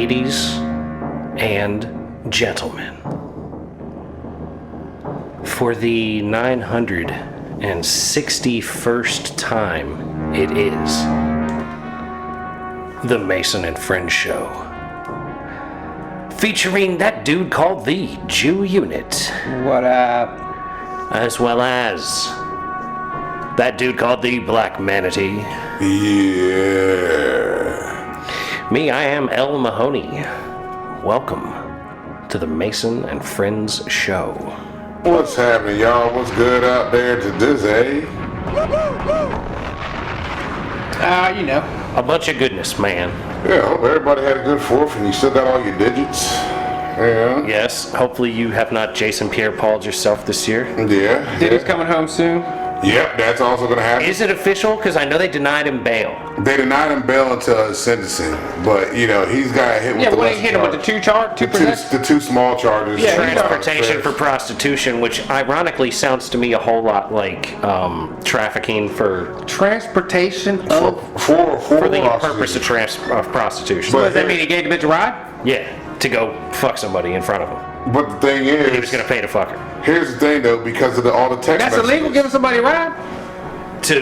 ladies and gentlemen, for the 961st time, it is the Mason and Friends Show, featuring that dude called the Jew Unit. What up? As well as that dude called the Black Manatee. Yeah. Me, I am El Mahoney. Welcome to the Mason and Friends Show. What's happening, y'all? What's good out there today? You know. A bunch of goodness, man. Yeah, hope everybody had a good 4th and you still got all your digits. Yeah. Yes, hopefully you have not Jason Pierre-Paul'd yourself this year. Yeah. Diddy's coming home soon. Yep, that's also going to happen. Is it official? Because I know they denied him bail. They denied him bail until his sentencing, but he's got hit with Yeah, the what lesser they hit him with the charge. two The two small charges. Yeah, Transportation for prostitution, which ironically sounds to me a whole lot like trafficking for transportation for the purpose of prostitution. So does that mean he gave the bitch a ride? Yeah, to go fuck somebody in front of him. But the thing is, He was going to pay to fuck her. Here's the thing, though, because of all the text That's messages. illegal, giving somebody a ride? To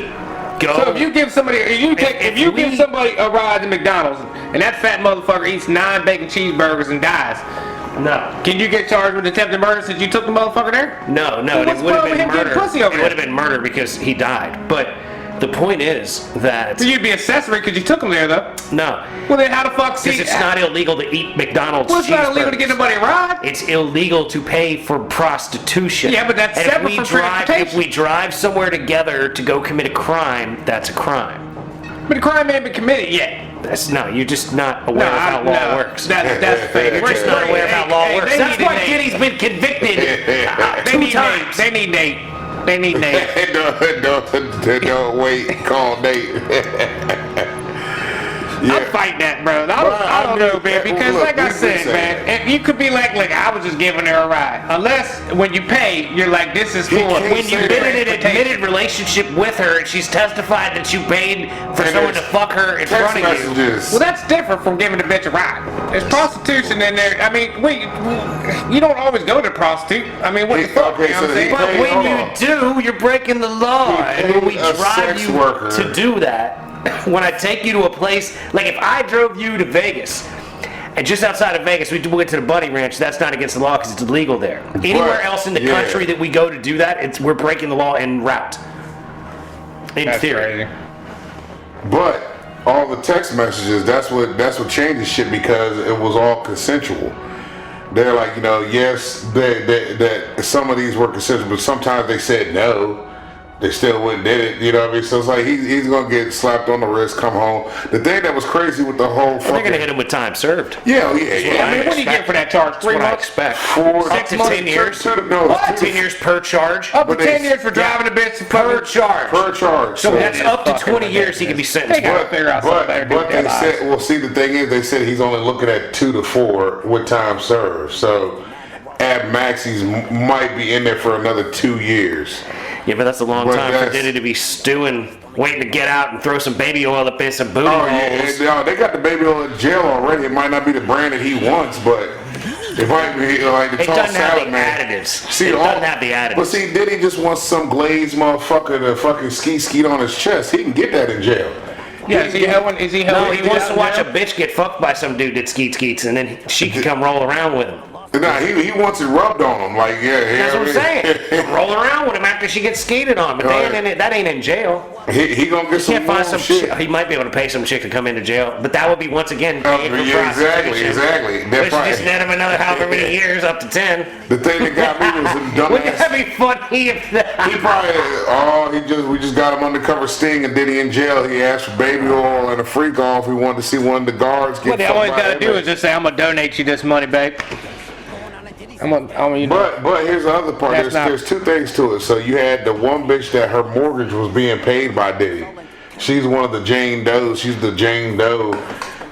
go. So if you give somebody, if you give somebody a ride to McDonald's and that fat motherfucker eats 9 bacon cheeseburgers and dies, No. can you get charged with attempted murder since you took the motherfucker there? No, Well, and it what's would have wrong with been him getting murder. pussy over It there? would have been murder because he died. But the point is that So you'd be accessory because you took him there, though. no, Well, then how the fuck? because it's not illegal to eat McDonald's. Well, it's not illegal to get cheeseburgers. nobody a ride. It's illegal to pay for prostitution. Yeah, but that's and separate from if transportation. we drive somewhere together to go commit a crime, that's a crime. But the crime ain't been committed yet. You're just not aware of how law works. That's fake. You're just not aware of how law works. They That's need why Nate. Diddy's been convicted They 2 need times. Nate. They need Nate. They need Nate. Don't wait. Call Nate. I'm fighting that, bro. I don't know, man, because look, like I we've been said, saying man, and you could be like, I was just giving her a ride. Unless when you pay, you're like, this is for can't When you've say been that. in an admitted relationship with her and she's testified that you paid for And someone to there's fuck her in text front of you. messages. Well, that's different from giving a bitch a ride. There's prostitution in there. I mean, you don't always go to a prostitute. I mean, what the fuck? Okay, You know so what I'm they saying? But Hey, when hold you on. do, you're breaking the law. He And when we paid a drive sex you worker. to do that, when I take you to a place, like if I drove you to Vegas, and just outside of Vegas, we went to the Bunny Ranch, that's not against the law because it's illegal there. Anywhere else in the yeah. country that we go to do that, we're breaking the law en route. In That's theory. crazy. But all the text messages, that's what changes shit because it was all consensual. They're like, yes, that some of these were consensual, but sometimes they said no. They still wouldn't did it, you know what I mean? So it's like he's gonna get slapped on the wrist, come home. The thing that was crazy with the whole They're going to hit him with time served. Yeah. I mean, what do you get for that charge? That's 3 what I months? expect. 4 Up to 10 years. What? 10 years per charge. Up to But 10 they- years for driving a bitch Per charge. per charge. So that's Yeah, up to fucking 20 years he can be sentenced They gotta for. figure out something better to do But with their they lives. said, well, see, the thing is, they said he's only looking at 2 to 4 with time served. So at max, he's might be in there for another 2 years. Yeah, but that's a long But time for that's- Diddy to be stewing, waiting to get out and throw some baby oil up in some booty Oh holes. yeah, they got the baby oil in jail already. It might not be the brand that he wants, but it might be like the It tossed doesn't have salad the man. additives. See, It all- doesn't have the But additives. see, Diddy just wants some glazed motherfucker to fucking skeet on his chest. He can get that in jail. Yeah, is he hoeing? No, he wants to watch a bitch get fucked by some dude that skeets, and then she can come roll around with him. Nah, he wants it rubbed on him. Like, yeah, That's what I'm saying. Roll around with him after she gets skated on, but Right. that ain't in jail. he gonna get some Can't find warm some shit. He might be able to pay some chick to come into jail, but that would be once again paid for Yeah, prostitution. exactly. That Which probably- just net him another however many years, up to 10. The thing that got me was him Wouldn't that dumbass. be funny if He probably, we just got him undercover sting and Diddy in jail. He asked for baby oil and a freak off. He wanted to see one of the guards get What they fucked always by gotta an do inmate. is just say, I'm gonna donate you this money, babe. But here's the other part. That's There's 2 things to it. So you had the one bitch that her mortgage was being paid by Diddy. She's one of the Jane Does. She's the Jane Doe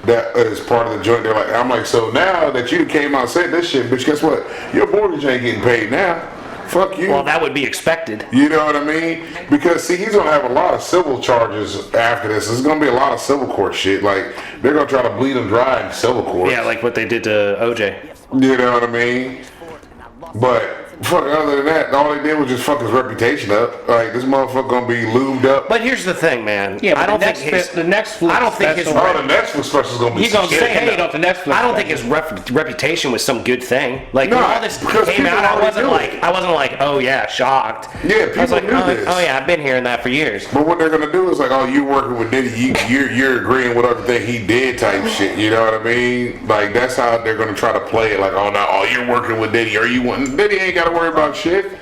that is part of the joint. I'm like, so now that you came out and said this shit, bitch, guess what? Your mortgage ain't getting paid now. Fuck you. Well, that would be expected. You know what I mean? Because see, he's gonna have a lot of civil charges after this. There's gonna be a lot of civil court shit. Like they're gonna try to bleed him dry in civil court. Yeah, like what they did to OJ. You know what I mean? But fuck, other than that, all they did was just fuck his reputation up. Like this motherfucker gonna be lubed up. But here's the thing, man. Yeah, but I don't the think his, the Netflix I don't think his special- Oh, the Netflix special's gonna be He's gonna shit. get paid off the Netflix. I don't think his reputation was some good thing. Like No, when all this because came people out, I already wasn't knew like, it. oh yeah, shocked. Yeah, I was people like, knew oh, this. oh yeah, I've been hearing that for years. But what they're gonna do is like, oh, you working with Diddy, you're agreeing with everything he did type shit. You know what I mean? Like that's how they're gonna try to play it. Like, oh no, oh you're working with Diddy, or you want Diddy ain't gotta worry about shit.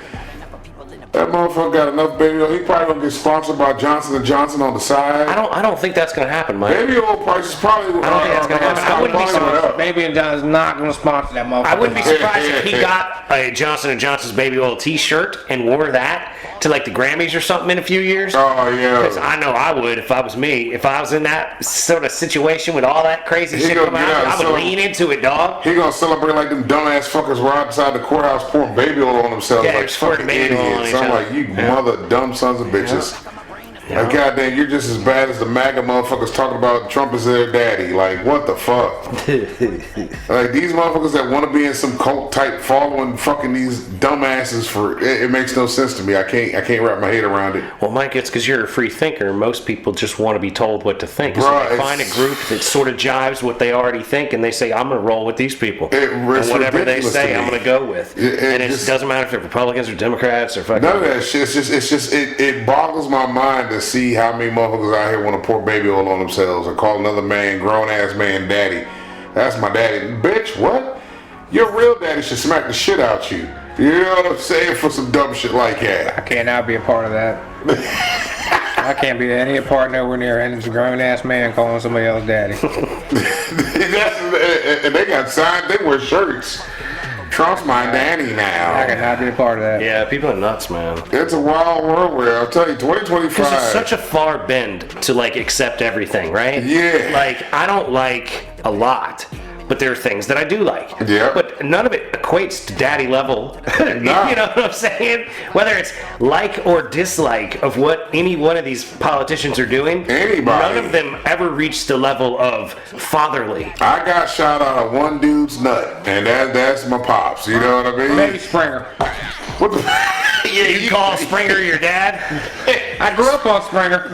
That motherfucker got enough baby oil. He probably gonna get sponsored by Johnson & Johnson on the side. I don't think that's gonna happen, Mike. Baby oil prices probably. I don't think that's gonna happen. I wouldn't be surprised. Baby and John is not gonna sponsor that motherfucker. I wouldn't be surprised if he got a Johnson & Johnson's baby oil T-shirt and wore that to like the Grammys or something in a few years. Oh Because yeah. I know I would if I was me. If I was in that sort of situation with all that crazy He shit gonna coming get out, out, I would so- lean into it, dog. He gonna celebrate like them dumbass fuckers were outside the courthouse pouring baby oil on themselves Yeah, like they're squirting fucking baby oil on idiots. each I'm other. like, you Yeah. mother dumb sons of bitches. Like, goddamn, you're just as bad as the MAGA motherfuckers talking about Trump as their daddy. Like, what the fuck? Like, these motherfuckers that want to be in some cult type following fucking these dumbasses for it makes no sense to me. I can't wrap my head around it. Well, Mike, it's because you're a free thinker. Most people just want to be told what to think. So Bruh, they find a it's- group that sort of jives what they already think, and they say, I'm going to roll with these people. And It's whatever they ridiculous say, to I'm me. going to go with. And it just- doesn't matter if they're Republicans or Democrats or fucking... None of that shit. It boggles my mind to see how many motherfuckers out here want to pour baby oil on themselves or call another man, grown ass man, daddy. That's my daddy. Bitch, what? Your real daddy should smack the shit out you. You know what I'm saying? For some dumb shit like I that. cannot be a part of that. I can't be any part nowhere near any grown ass man calling somebody else daddy. And they got signed, they wear shirts. Trump's my daddy I now. cannot be a part of that. Yeah, people are nuts, man. It's a wild world where I'll tell you, Because it's 2025. such a far bend to like accept everything, right? Yeah. Like I don't like a lot, but there are things that I do like. Yeah. But none of it equates to daddy level. Nah. You know what I'm saying? Whether it's like or dislike of what any one of these politicians are doing, Anybody. none of them ever reach the level of fatherly. I got shot out of one dude's nut, and that's my pops. You know what I mean? Baby Springer. What the? Yeah, you call Springer your dad? I grew up on Springer.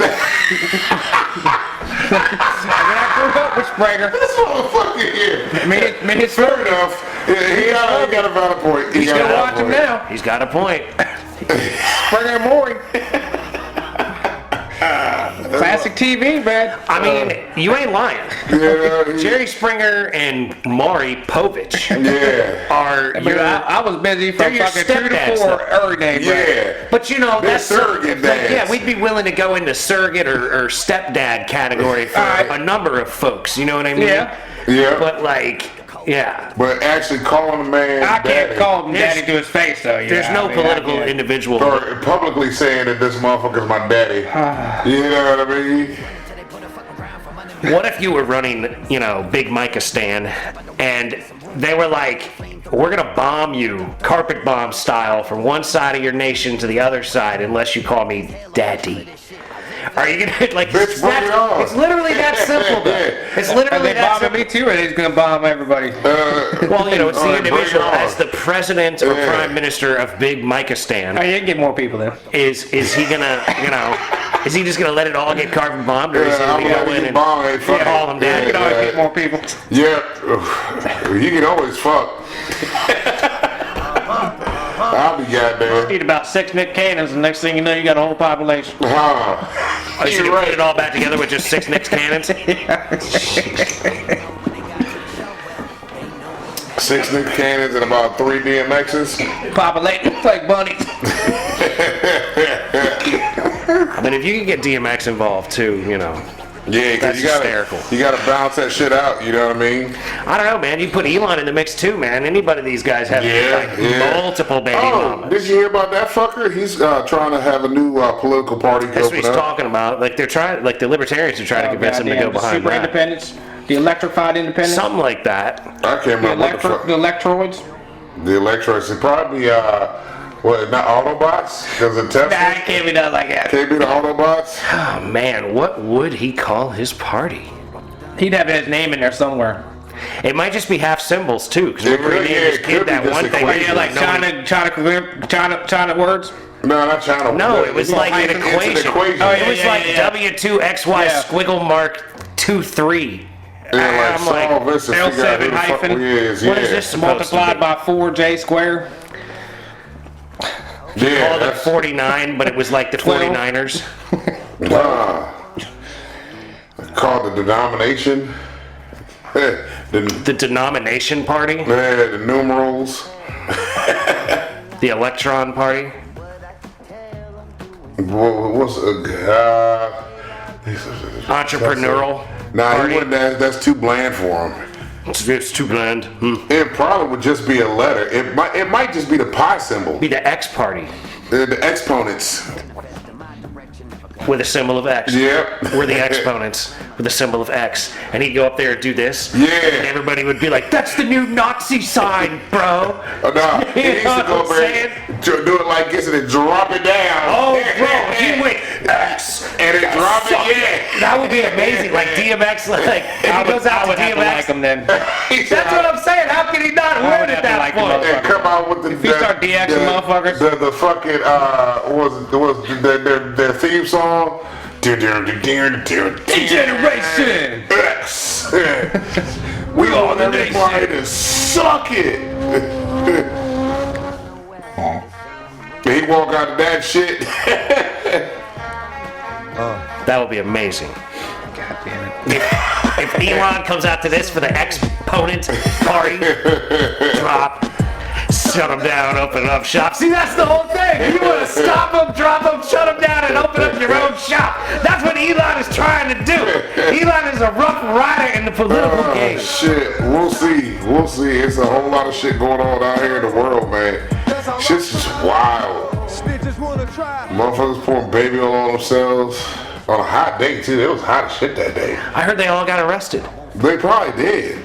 I grew up with Springer. This motherfucker here. Me and Fair enough. Yeah, he got a valid point. He got a Still valid watch him point. now. He's got a point. Springer and Maury. Classic TV, man. I mean, you ain't lying. Yeah, Jerry Springer and Maury Povich yeah. are But your. I was busy They're from your fucking 2 to stepdads, 4 though. every day, bro. Yeah. But you know, They're that's surrogate dads. Yeah, we'd be willing to go into surrogate or stepdad category for Alright. a number of folks. You know what I mean? Yeah. Yeah. But like, yeah. But actually calling a man I can't daddy, call him There's- daddy to his face, though. Yeah, There's no I mean, political I get it. individual. or publicly saying that this motherfucker's my daddy. You know what I mean? What if you were running, you know, Big Micah Stan, and they were like, we're gonna bomb you, carpet bomb style, from one side of your nation to the other side, unless you call me daddy. Are you gonna like? Bitch, It's, bring it on. it's literally that simple, though. It's If literally they that bombing simple. me too, and he's gonna bomb everybody. Well, you know, it's the Alright, bring it individual on. as the president or Yeah. prime minister of Big Micah I Stan. mean, you can get more people then. Is he gonna, you know, is he just gonna let it all get carpet bombed, or is he Yeah, I'm gonna go gonna in get and bombed, hey, fuck call it. him daddy? You can always get more people. Yeah. You can always fuck. I'll be goddamn. Need about 6 Nick Cannons, and next thing you know, you got a whole population. Huh. Oh, you should put it all back together with just 6 Knicks cannons. 6 Nick Cannons and about 3 DMXs. Populating like bunnies. I mean, if you can get DMX involved too, you know. Yeah, That's because hysterical. you gotta balance that shit out. You know what I mean? I don't know, man. You put Elon in the mix too, man. Anybody of these guys have like multiple baby Oh, mamas. did you hear about that fucker? He's trying to have a new political party That's what open he's up. talking about. Like they're trying, like the libertarians are trying to convince him to go Goddamn, behind Super that. independence. The electrified independence. Something like that. I can't The, remember what the fuck. the electroids. The electrodes. It probably What? Not Autobots? Because the Tesla Nah, it can't be done like that. can't be the Autobots. Oh man, what would he call his party? He'd have his name in there somewhere. It might just be half symbols too, because It remember he could- named yeah, his it kid could be that just one thing. equations. Yeah, like China words. No, not China. No, it was like an It's equation. an equation. Oh, It yeah, was like W2XY Yeah. squiggle mark 23. Yeah, like I'm like, solve this and figure out who the fuck L7 we is. what Yeah. is this supposed to Multiplied be? by 4J square. Yeah, Called it that's 49, but it was like the 12. 49ers. called the denomination. the The denomination party. the numerals. The electron party. What's Entrepreneurial. Nah, he party. wouldn't. That's too bland for him. It's too bland. It probably would just be a letter. It might just be the pi symbol. Be the X party The exponents. with a symbol of X. Yep. We're the exponents with a symbol of X. And he'd go up there and do this. Yeah. And everybody would be like, that's the new Nazi sign, bro. Nah, he You used know to go what I'm over there to do it like this and then drop it down. Oh, bro, he went X. And then drop it, yeah. That would be amazing. Like DMX, like, if he goes out to have to like DMX. him then. That's what I'm saying. How can he not would ruin it have to that like him point? up. And come out with the. If you start DXing motherfuckers. The fucking was their theme song. Degeneration. X. We all everybody to suck it. He walk out of that shit. That would be amazing. God damn it. If Elon comes out to this for the exponent party, drop, shut him down, open up shop. See, that's the whole thing. You want to stop him, drop him, shut him down, and open up your own shop. That's what Elon is trying to do. Elon is a rough rider in the political game. Shit, we'll see. We'll see. It's a whole lot of shit going on out here in the world, man. Shit's just wild. Motherfuckers pouring baby oil on themselves on a hot day too. It was hot as shit that day. I heard they all got arrested. They probably did.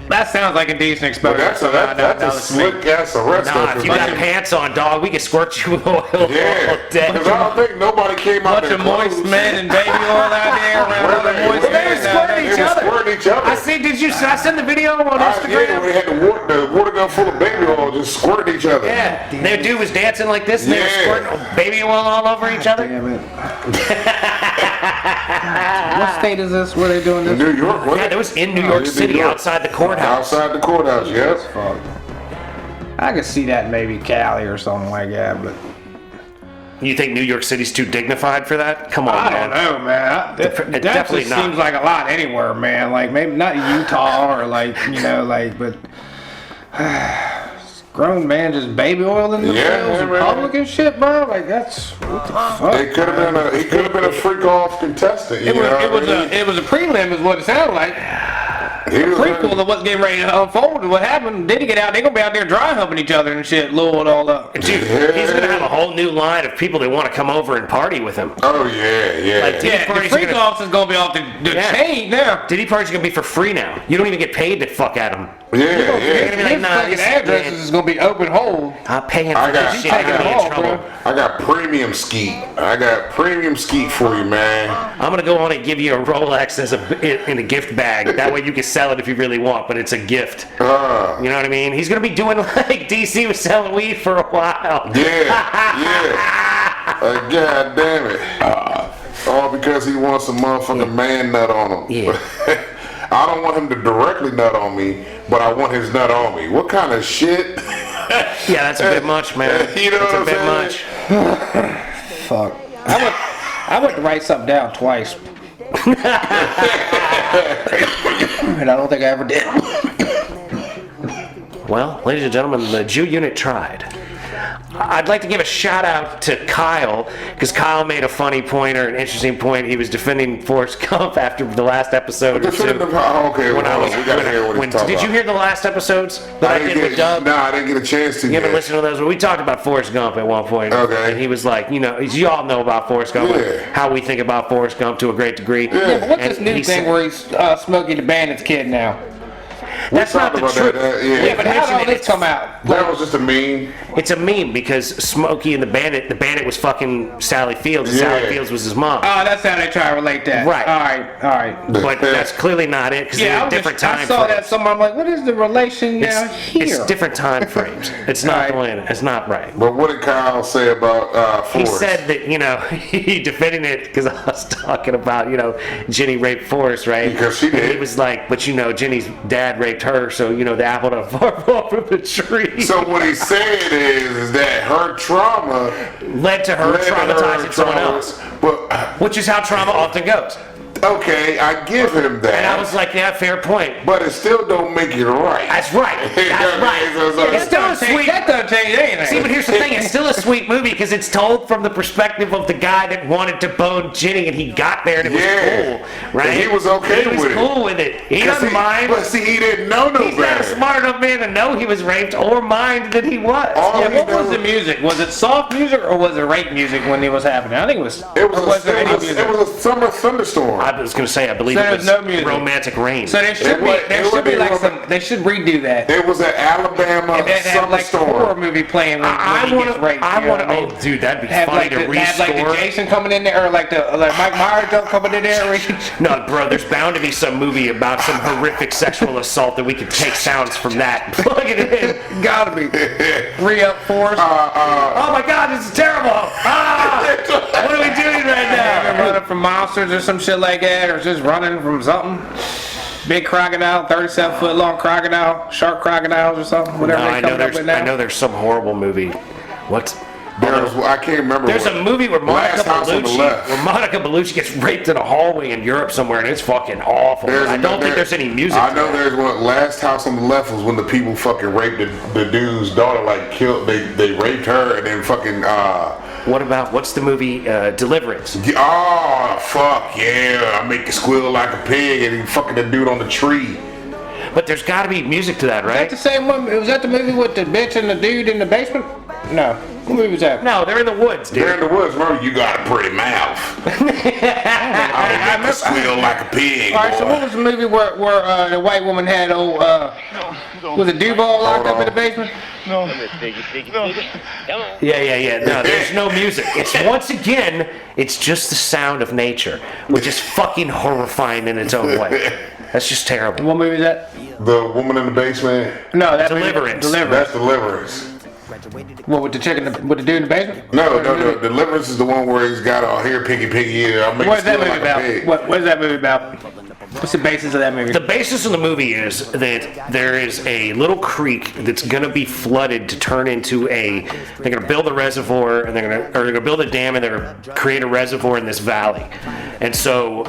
That sounds like a decent exposure. But that's a slick ass arrest. Nah, if you got pants on, dog, we can squirt you with oil all Yeah, day. because I don't think nobody came out Bunch there of moist clothes. men and baby oil out there around other moist Well, they were men. squirting They each were other. squirting each other. I see. Did I send the video on Yeah, Instagram? we had the water gun full of baby oil just squirting each other. Yeah, their dude was dancing like this, and they were Yeah. squirting baby oil all over each other. Damn it. What state is this? Where they doing In this? New York, wasn't Yeah, it? that was in New York in City, New York. outside the courthouse. Outside the courthouse, yeah. Fuck. I could see that in maybe Cali or something like that, but You think New York City's too dignified for that? Come on, I man. don't know, man. That definitely just not. seems like a lot anywhere, man. Like maybe not Utah or like but grown man just baby oiling themselves in man. public and shit, bro. Like that's what the fuck. It could have been he could have been a freak off contestant. It was a prelim, is what it sounded like. Prequel of what's getting ready to unfold. What happened? Did he get out? They're gonna be out there dry humping each other and shit, Louisville and all that. Dude, he's gonna have a whole new line of people that want to come over and party with him. Oh yeah. Like, Yeah, the Party's freak gonna- offs is gonna be off the Yeah. chain now. Diddy party's gonna be for free now. You don't even get paid to fuck at him. Yeah. You're gonna be like, His nah, fucking this addresses is gonna be open hole. I'm paying I for got- this shit. I I'm gonna got be in all, trouble. bro. I got premium skeet. I got premium skeet for you, man. I'm gonna go on and give you a Rolex in a gift bag. That way you can sell it if you really want, but it's a gift. You know what I mean? He's gonna be doing like DC was selling weed for a while. Yeah. God damn it. All because he wants a motherfucking man nut on him. Yeah. I don't want him to directly nut on me, but I want his nut on me. What kind of shit? Yeah, that's a bit much, man. You know That's what a bit I'm much. Fuck. I went to write something down twice. And I don't think I ever did. Well, ladies and gentlemen, the Jew unit tried. I'd like to give a shout out to Kyle, because Kyle made a funny point or an interesting point. He was defending Forrest Gump after the last episode. or two. Okay, When I hold was, on. We gotta hear what he's talking did you about. hear the last episodes that I did with Dub? Nah, I didn't get a chance to. You haven't yet. listened to those? We talked about Forrest Gump at one point. Okay. And he was like, you know, you all know about Forrest Gump, Yeah. and how we think about Forrest Gump to a great degree. Yeah, But what's And this new he thing said- where he's Smokey the Bandit's kid now? That's not talked the about truth. that, yeah. Yeah, but how did all mentioned it. this come out? That was just a meme. It's a meme because Smokey and the Bandit was fucking Sally Fields, and Sally Yeah. Fields was his mom. Oh, that's how they try to relate that. Right. All right. But that's clearly not it because Yeah, they're different time I saw that frames. somewhere. I'm like, what is the relation now here? It's different time frames. It's not Right. the way. It's not right. But what did Kyle say about He Forrest? said that, he defended it because I was talking about, Jenny raped Forrest, right? Because she did. And he was like, but Jenny's dad raped her, so, the apple don't fall from the tree. So what he said is that her trauma led to her led to her traumatizing someone trauma. else, But which is how trauma often goes. okay, I give him that. And I was like, yeah, fair point. but it still don't make it right. That's right. That's right. It's still a sweet. That doesn't change anything. See, but here's the thing. It's still a sweet movie because it's told from the perspective of the guy that wanted to bone Jenny, and he got there and it was Yeah. cool, right? And he was okay He was with it. cool with it. He 'Cause doesn't mind. But see, he didn't know no He's not a better. smart enough man to know he was raped or mind that he was. All Yeah, he what was knew- the music? Was it soft music or was it rape music when it was happening? I think it was. It was, or was there any music? it was a summer thunderstorm. I was going to say, I believe So it there's was no music. Romantic Rain. So there should It be. would- There it should would be be like Roman- some. They should redo that. It was an Alabama And then have summer like a horror storm. movie playing when I he want gets to. raped. I you know want to. what I mean? Oh, dude, that'd be Have funny like, to have like the restore. Jason coming in there, or like the Mike Myers jump coming in there. No, bro, there's bound to be some movie about some horrific sexual assault that we could take sounds from that and plug it in. Gotta be re-up Forrest. Oh my god, this is terrible! Ah! What are we doing right now? Running from monsters or some shit like that, or just running from something. Big crocodile, 37-foot long crocodile, shark crocodiles or something. No, Whatever I they know coming up there's. with now. I know there's some horrible movie. What? I can't remember. There's what. a movie where Monica Last House on the Bellucci, Left. gets raped in a hallway in Europe somewhere, and it's fucking awful. I don't think there's any music. I to know it. there's one. Last House on the Left was when the people fucking raped the dude's daughter, like killed. They raped her and then fucking. What's the movie Deliverance? Oh fuck yeah! I make you squeal like a pig, and he fucking the dude on the tree. But there's got to be music to that, Is that right? the same one? Was that the movie with the bitch and the dude in the basement? No. What movie was that? No, they're in the woods, They're dude. in the woods. Remember, you got a pretty mouth. I make you squeal like a pig, All right, so boy. what was the movie where the white woman had was it Duval locked up in the basement? Yeah. No, there's no music. It's once again, it's just the sound of nature, which is fucking horrifying in its own way. That's just terrible. What movie is that? The woman in the basement. No, that's Deliverance. That's Deliverance. What with the chicken? With the dude in the basement? No. Deliverance is the one where he's got a here piggy. Yeah, I make you What is that squeal movie like a about? pig. What is that movie about? What's the basis of that movie? The basis of the movie is that there is a little creek that's going to be flooded to turn into they're going to build a reservoir and they're going to build a dam and they're going to create a reservoir in this valley. And so,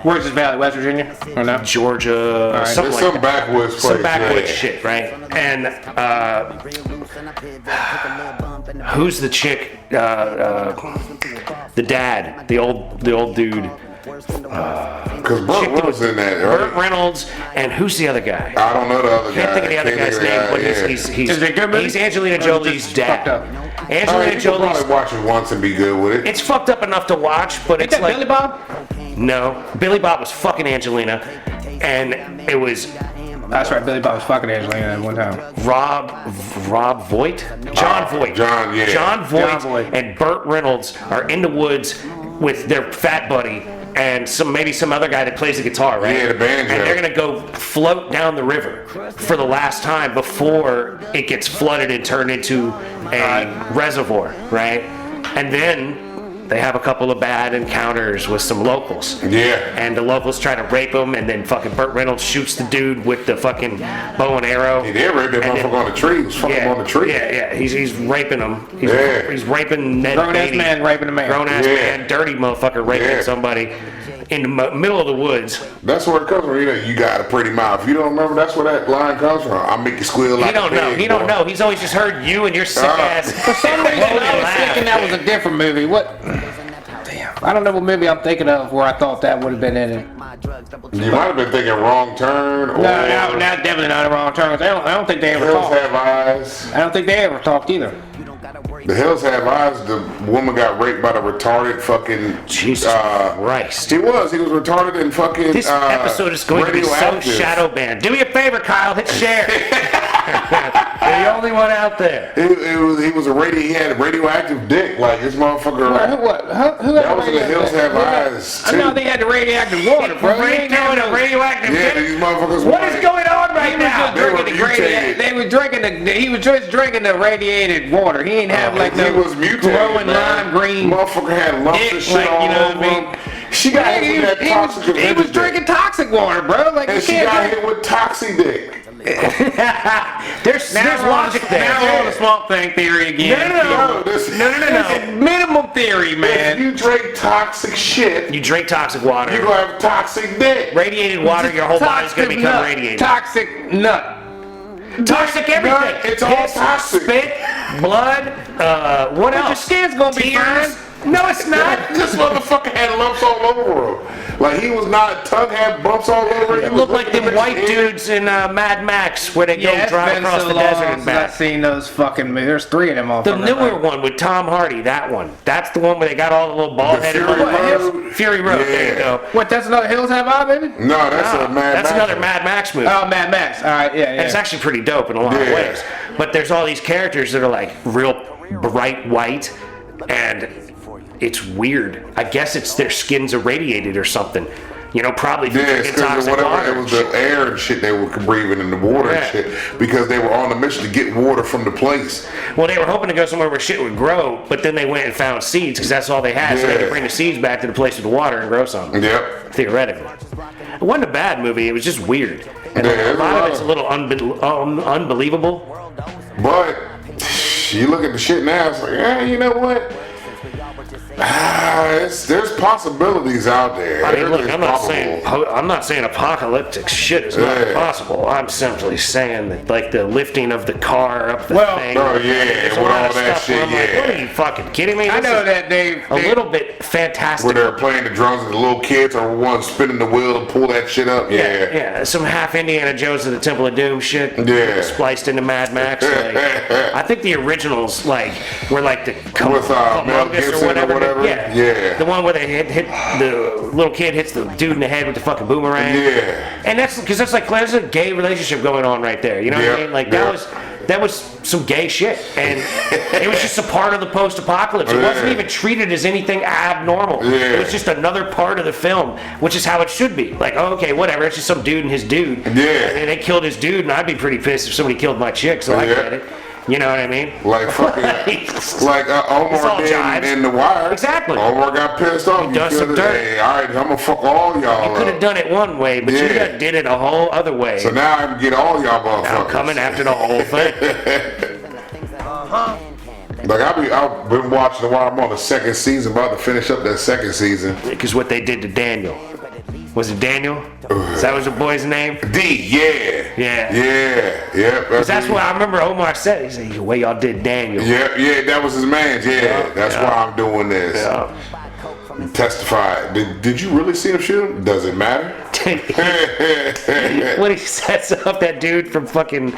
Where's this valley? West Virginia or no? Georgia, right, something It's like some that. backwoods place. Some backwoods yeah. shit, right? And who's the chick? The dad, the old dude. Because Burt Chick that Reynolds in that, Burt right? Reynolds, and who's the other guy? I don't know the other guy. Can't think of the other guy's name, but he's Is it a good movie? he's Angelina Or is it Jolie's just dad. fucked up? Angelina You can Jolie's. probably watch it once and be good with it. It's fucked up enough to watch, but Ain't it's that like Billy Bob? no. Billy Bob was fucking Angelina, and it was That's right, Billy Bob was fucking Angelina at one time. Rob Voight, John Voight, John, yeah. John Voight, John Voight. and Burt Reynolds are in the woods with their fat buddy and maybe some other guy that plays the guitar, right? Yeah, the banjo. And they're gonna go float down the river for the last time before it gets flooded and turned into a reservoir, right? And then they have a couple of bad encounters with some locals. Yeah. And the locals try to rape him, and then fucking Burt Reynolds shoots the dude with the fucking bow and arrow. He did rape that And then- motherfucker on the tree. He was fucking on the tree. Yeah. He's raping him. Yeah. He's raping Ned Grown ass Beatty. man raping a man. Grown ass Yeah. man, dirty motherfucker raping Yeah. somebody in the middle of the woods. That's where it comes from. You got a pretty mouth. If you don't remember, that's where that line comes from. I'll make you squeal like He don't a know. pig, He don't boy. know. He's always just heard you and your sick ass. For some reason, I was thinking that was a different movie. What? Damn. I don't know what movie I'm thinking of where I thought that would have been in it. You might have been thinking Wrong Turn or No, definitely not the wrong terms. I don't think they ever Hills talked. Have Eyes. I don't think they ever talked either. The Hills Have Eyes. The woman got raped by the retarded fucking. Jesus Christ. He was retarded and fucking. This episode is going to be so radioactive. shadow banned. Do me a favor, Kyle. Hit share. You're the only one out there. He was he had a radioactive dick. Like this motherfucker. Who That was in The Hills Have Eyes I too. know they had the radioactive water, bro. You ain't Doing never a radioactive Yeah, dick? these motherfuckers. What were is like- going on right now? They were drinking the mutated. They were drinking he was just drinking the radiated water. He ain't have like He no was mutated, glowing man. lime green. Motherfucker had lumps dick, of shit like, all you know what over I mean? him. She got hit with that toxic he was Avenger drinking dick. toxic water, bro. Like And you she got can't hit with toxic dick. There's logic there. Now we're on the swamp thing theory again. No. Minimum theory, If man. you drink toxic shit, You drink toxic water. you're gonna have toxic dick. Radiated water, your whole body's going to become nut. radiated. Toxic nut. Toxic everything. Nut, it's all Piss, toxic. Spit, blood, what Your else? skin's gonna be Tears. fine. No, it's not. This motherfucker had lumps all over him. Like he was not, tongue had bumps all over him. It looked like them white dudes in Mad Max where they go Yeah, it's drive been across so the long desert and since I've back. seen those fucking movies. There's 3 of them all. The newer one with Tom Hardy, that one. That's the one where they got all the little bald-headed Fury motherfuckers. Road? Fury Road, there you Yeah. go. What? That's another Hills Have Eyes, baby. No, that's a Mad That's Max another one. Mad Max movie. Oh, Mad Max. All right, yeah, And it's yeah. actually pretty dope in a lot of Yeah. ways. But there's all these characters that are like real bright white, and it's weird. I guess it's their skins irradiated or something. You know, probably from Yeah, drinking because toxic whatever water. it was the air and shit they were breathing in the water and Yeah. shit because they were on a mission to get water from the place. Well, they were hoping to go somewhere where shit would grow, but then they went and found seeds because that's all they had, so they Yeah. could bring the seeds back to the place with the water and grow something. Yep. Theoretically. It wasn't a bad movie, it was just weird. And Yeah, a there's lot a of lot it's a of- little unbelievable. But you look at the shit now, it's like, you know what? There's possibilities out there. I mean, look, Everything's I'm not saying apocalyptic shit is not Yeah. possible. I'm simply saying that, like, the lifting of the car up the Well, thing. oh, yeah, there's a with lot all of that stuff where shit, I'm like, yeah. what are you fucking kidding me? I This know is that they a little bit fantastic. Where they're playing the drums and the little kids are the ones spinning the wheel to pull that shit up. Yeah, some half Indiana Jones and the Temple of Doom shit. Yeah. Spliced into Mad Max. Like, I think the originals were like the With, Mel Gibson or whatever? Yeah. Yeah. The one where they hit the little kid hits the dude in the head with the fucking boomerang. Yeah. And that's because there's a gay relationship going on right there. You know what I Yeah, mean? Like yeah. that was some gay shit, and it was just a part of the post-apocalypse. It wasn't Yeah. even treated as anything abnormal. Yeah. It was just another part of the film, which is how it should be. Like, oh, okay, whatever. It's just some dude and his dude. Yeah. And they killed his dude, and I'd be pretty pissed if somebody killed my chick. So I Yeah. get it. You know what I mean? Like fucking, It's like all Omar did jives. in The Wire. Exactly. Omar got pissed off. You done feel some it? dirt. Hey, all right, I'm gonna fuck all y'all Could have up. done it one way, but you Yeah. done did it a whole other way. So now I can get all y'all motherfuckers. I'm coming after the whole thing. Like I've been watching The Wire. I'm on the second season, about to finish up that second season. Because what they did to Daniel. Was it Daniel? Is that was the boy's name? D, yeah, Yeah. yep. That's what I remember Omar said. He said, the way y'all did Daniel. Yeah, that was his man. Yeah, that's yeah. why I'm doing this. Yeah. Testify. Did you really see him shoot him? Does it matter? When he sets up that dude from fucking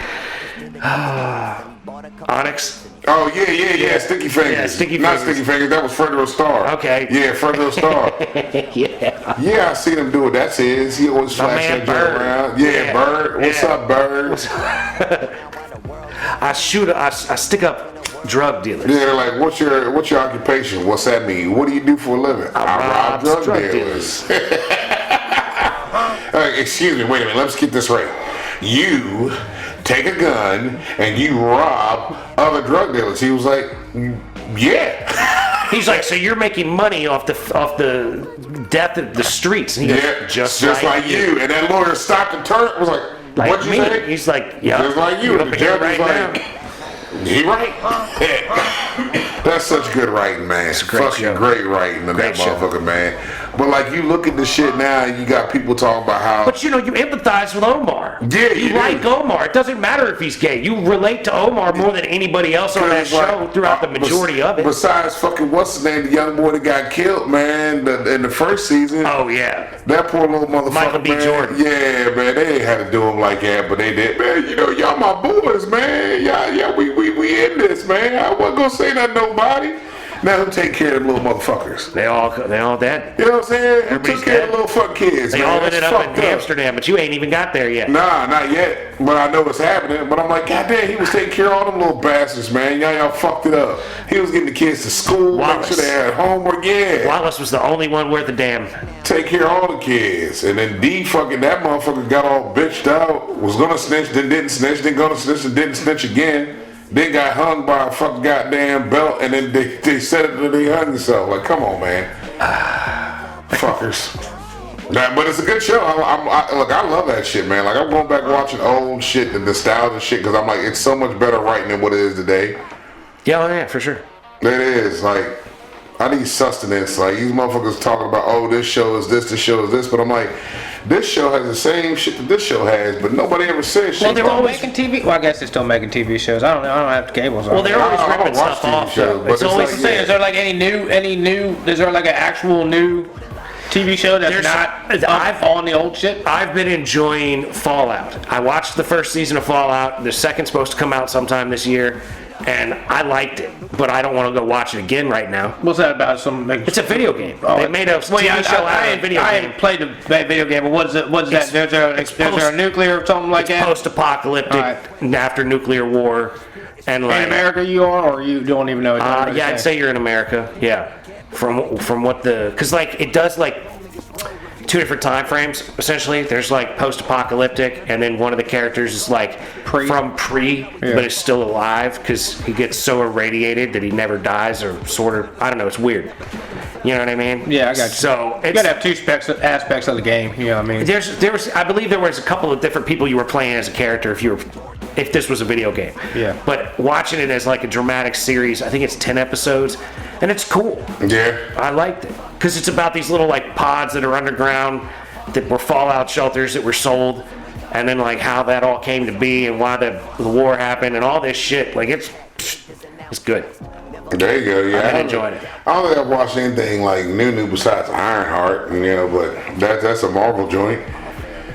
Onyx. Oh yeah. Sticky Fingers. Yeah, Sticky Not Fingers. Sticky Fingers. That was Fredro Starr. Okay. Yeah, Fredro Starr. Yeah. Yeah, I seen him do it. That's his. He always My flash man that joint Bird. around. Yeah, Yeah. Bird. What's Yeah. up, Bird? I stick up drug dealers. Yeah, they're like, what's your occupation? What's that mean? What do you do for a living? I rob drug dealers. Excuse me, wait a minute. Let's get this right. You take a gun and you rob other drug dealers. He was like, yeah. He's like, so you're making money off the death of the streets? And he goes, Yeah, just like you. And that lawyer stopped and turned. Was like, Like what'd you me. say? He's like, yeah. Just like you. You're The up here judge right was now. like, he right? That's such good writing, man. a great Fucking show. great writing in Great that show. motherfucker, man. But like you look at the shit now, and you got people talking about how. But you know, you empathize with Omar. Yeah, you you like do. Omar. It doesn't matter if he's gay. You relate to Omar more than anybody else on that show throughout the majority of it. Besides fucking what's his name, the young boy that got killed, man, in the first season. Oh yeah. That poor little motherfucker, Michael B. man. Jordan. Yeah, man, they ain't had to do him like that, but they did. Man, you know, y'all my boys, man. Yeah, we in this, man. I wasn't gonna say that to nobody. Now who take care of the little motherfuckers? They all dead. You know what I'm saying? Who Everybody's took care dead. of the little fuck kids, They man? all That's ended up in fucked up. Amsterdam, but you ain't even got there yet. Nah, not yet. But I know it's happening. But I'm like, goddamn, he was taking care of all them little bastards, man. Y'all fucked it up. He was getting the kids to school, make Wallace. sure they had homework. Yeah. Wallace was the only one worth a damn. Take care of all the kids. And then D fucking, that motherfucker got all bitched out. Was gonna snitch, then didn't snitch, then gonna snitch, and didn't snitch again. Then got hung by a fucking goddamn belt, and then they said it that they hung themselves. Like, come on, man. Fuckers. Nah, but it's a good show. Look, I love that shit, man. Like, I'm going back watching old shit, the nostalgia shit, because I'm like, it's so much better writing than what it is today. Yeah, for sure. It is. Like, I need sustenance. Like, these motherfuckers talking about, oh, this show is this show is this, but I'm like, this show has the same shit that this show has, but nobody ever says shit. Well, they're about always it. Making TV? Well, I guess they're still making TV shows. I don't know. I don't have cables on. Well, they're always I don't ripping watch stuff TV off. shows, Though. but It's it's always like, the same. Is there like any new? Is there like an actual new TV show that's There's- not I've- on the old shit? I've been enjoying Fallout. I watched the first season of Fallout. The second's supposed to come out sometime this year, and I liked it. But I don't want to go watch it again right now. What's that about? Some like, It's a video game. They made a TV show out of a video I game. haven't played the video game, but what's that? It's- There's there a nuclear or something like that? Post-apocalyptic, Alright. after nuclear war, and like In America, you are, or you don't even know? yeah, I'd say you're in America. Yeah, from what because like it does like two different time frames essentially. There's like post-apocalyptic, and then one of the characters is like Pre. but is still alive because he gets so irradiated that he never dies, or sort of. I don't know. It's weird. You know what I mean? Yeah, I got you. So You it's, gotta have two aspects of the game. You know what I mean? there was I believe there was a couple of different people you were playing as a character if this was a video game. Yeah. But watching it as like a dramatic series, I think it's 10 episodes, and it's cool. Yeah. I liked it because it's about these little like pods that are underground that were fallout shelters that were sold, and then like how that all came to be and why the war happened and all this shit. Like it's good. There you go. Yeah, I've been enjoying it. I don't think I've watched anything like new besides Ironheart, but that's a Marvel joint.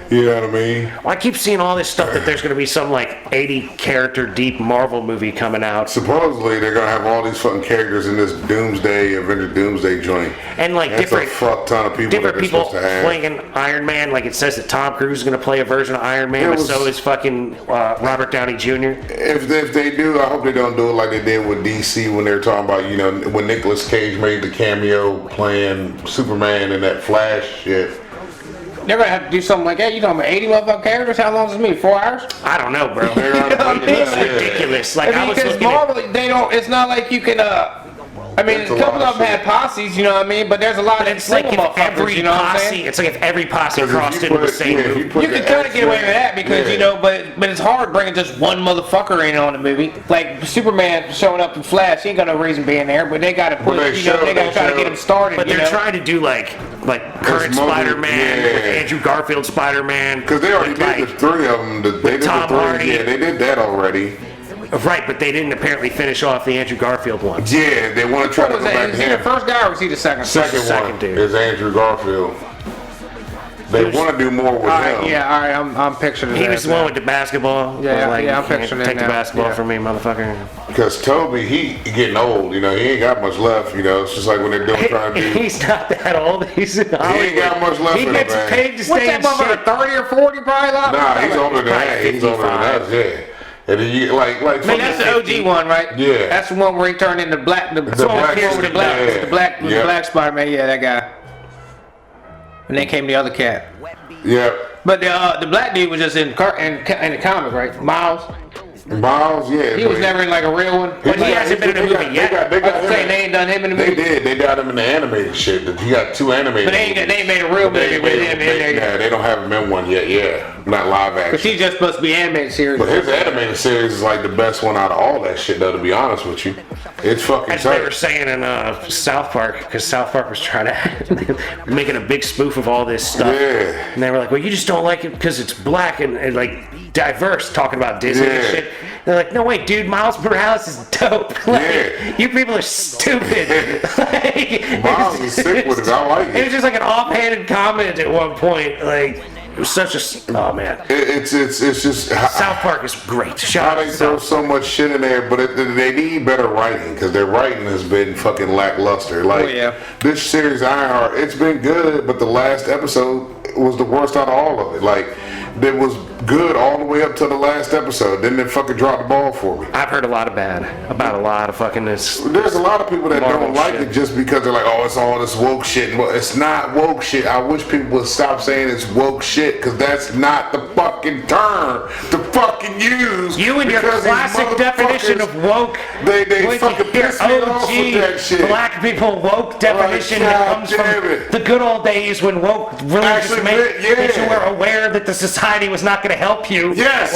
You know what I mean? Well, I keep seeing all this stuff that there's going to be some like 80 character deep Marvel movie coming out, Supposedly they're gonna have all these fucking characters in this Avenger Doomsday joint. and like That's different a fuck ton of people that different they're people supposed to have. playing Iron Man. Like it says that Tom Cruise is going to play a version of Iron Man, It but was- so is fucking Robert Downey Jr. If they do, I hope they don't do it like they did with DC when they were talking about, when Nicolas Cage made the cameo playing Superman in that Flash shit. They're gonna have to do something like that. You talking about 80 motherfucking characters? How long does it mean? 4 hours? I don't know, bro. They're gonna know what I put mean? it It's out, yeah. ridiculous. Like I was because looking at, Marvel, they don't. It's not like you can. I mean, That's a a couple lot of of them had shit. posses. You know what I mean? But there's a lot of it's like if motherfuckers. every You know what I'm posse, saying? it's like if every posse 'Cause if crossed you into the put- same yeah, if movie. you put You the can kind of get away with that because yeah. but it's hard bringing just one motherfucker in on the movie. Like Superman showing up in Flash, he ain't got no reason being there, but they got to put, they they got to they try to get show- him started. But they're trying to do like current movie, Spider-Man with yeah. Andrew Garfield Spider-Man. Because they already with, did like, the three of them. They did Tom the three. Hardy. Yeah, they did that already. Right, but they didn't apparently finish off the Andrew Garfield one. Yeah, they want to try What to was go that? back Was to he the him. first guy or was he the second? Second Second one dude. is Andrew Garfield. They want to do more with All right, him. yeah, all right, I'm picturing He that was the now. one with the basketball. Yeah, like, yeah, I'm you can't picturing it take the now. basketball Yeah. from me, motherfucker. Because Toby, he getting old. He ain't got much left. It's just like when they're doing trying to do. He's not that old. He's in Hollywood. ain't got much left He in him, gets man. paid to What's stay that in motherfucker, shit. 30 or 40 probably? Nah, he's older than Probably that. He's older than 55. us, yeah. And then you like I mean, that's the fucking OG one, right? Yeah. That's the one where he turned into black. The black one with suit, the black, yeah. with the black, with Yeah. the black Spider-Man. Yeah, that guy. And then came the other cat. yeah. But the black dude was just in the comic, right? Miles. Miles, yeah. He was never in like a real one. But he hasn't been in a movie yet. They got They ain't done him in the They movie. did. They got him in the animated shit. He got 2 animated. But they ain't made a real movie with him in there. Yeah, they don't have him in one yet. Yeah, not live But action. she's just supposed to be animated series. But his animated series is like the best one out of all that shit, though, to be honest with you. It's fucking As they were tight. saying in South Park, because South Park was trying to making a big spoof of all this stuff, Yeah. and they were like, "Well, you just don't like it because it's black and like diverse," talking about Disney and Yeah. shit. They're like, "No, wait, dude, Miles Morales is dope. Like, Yeah. you people are stupid." Like, Miles is sick with it. I like It was it. just like an offhanded comment at one point. Like, it was such a oh man. It's just South Park is great. how Shout out they to throw South. so much shit in there, but they need better writing because their writing has been fucking lackluster. Like Oh, yeah. this series, Ironheart, it's been good, but the last episode was the worst out of all of it. Like it was good all the way up to the last episode. Then they fucking dropped the ball for me. I've heard a lot of bad about a lot of fucking this. There's a lot of people that Marvel don't like shit. it just because they're like, oh, it's all this woke shit. Well, it's not woke shit. I wish people would stop saying it's woke shit because that's not the fucking term to fucking use. You and your because these classic definition motherfuckers- of woke. They when fucking you hear piss me off with that shit. black people woke definition God that comes damn from it. the good old days when woke really Actually, just made yeah. that you were aware that the society was not going to help you. Yes.